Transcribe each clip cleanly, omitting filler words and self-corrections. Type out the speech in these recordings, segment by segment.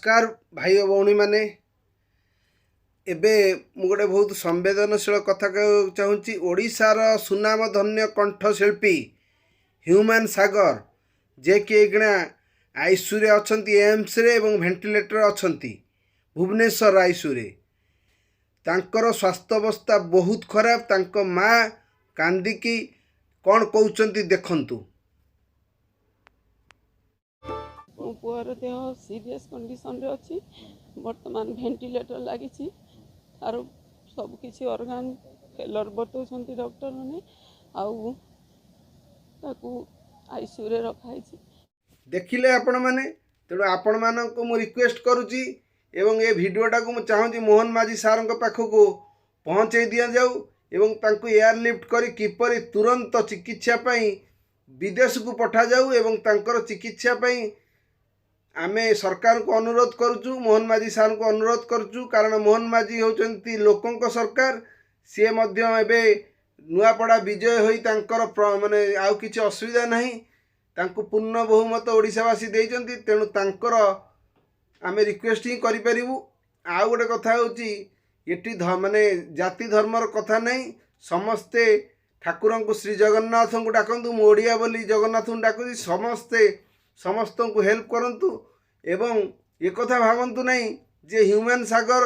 नमस्कार भाई और भौणी मैंने एबे मु गोटे बहुत संवेदनशील कथा कहूँ चाहूँगी। ओडिशार सुनाम धन्य कंठशिल्पी ह्यूमन सागर जे कि एगणा आईसीयू रे अछंती एम्स रे एवं वेंटिलेटर अछंती भुवनेश्वर आईसीयू रे। तांकर स्वास्थ्य अवस्था बहुत खराब। तांको माँ कांदिकी कौन कहउचंती देखंतु। मो पुअर देह सीरियस कंडीशन रे अच्छी वर्तमान वेंटिलेटर लगी तार सब किसी ऑर्गन फेलर बताऊँ डॉक्टर मैंने आईसीयू रे रखाई। देखिले आपण मैंने तेणु आपण मानक मु रिक्वेस्ट करुच्ची एवं ए भिडटा को चाहूँगी मोहन माझी सार पाखक पहुँचे दि जाऊ एवं तांको एयरलिफ्ट करी किपरि तुरंत चिकित्सा पई विदेश को पठा जाऊ एवं तांकर चिकित्सा पई आमे सरकार को अनुरोध करुचु। मोहन माझी सार को अनुरोध करुचु कारण मोहन माझी होचंती लोकंक सरकार। सी मध्य एबे नुआपड़ा विजय होई तांकर माने आउ किछि असुविधा नहीं। तांको पूर्ण बहुमत ओडिशावासी देइचंती तेणु तांकर आमे रिक्वेस्ट ही करि परिबु। आउ गोटे कथा होची एटी माने जाति धर्मर कथा नहीं। समस्ते ठाकुर को श्री जगन्नाथ को डाकंतु। मु ओडिया बोली जगन्नाथ को डाकुची समस्ते समस्त को हेल्प करंतु एवं ये कथा भावंतु नहीं जे ह्यूमन सागर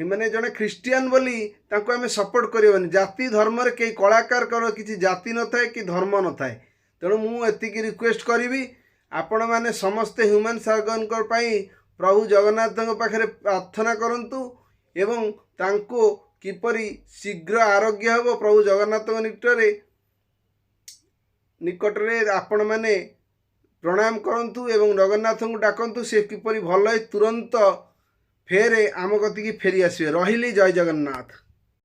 माने जने ख्रिस्टियन बोली तांको आमे सपोर्ट करिवनी। जाति धर्म रे के कलाकार कर किछि जाति न थाए कि धर्म न थाए। तेणु मु एतिकी रिक्वेस्ट करी आपण माने समस्ते ह्यूमन सागर पई प्रभु जगन्नाथ पाखरे प्रार्थना करंतु एवं तांको किपरि शीघ्र आरोग्य हो प्रभु जगन्नाथ निकटरे आपण माने प्रणाम करंतु एवं जगन्नाथ को डाकंतु से किपरि भल तुरंत फेरे आम कतिकी फेरी आसवे। रहिली जय जगन्नाथ।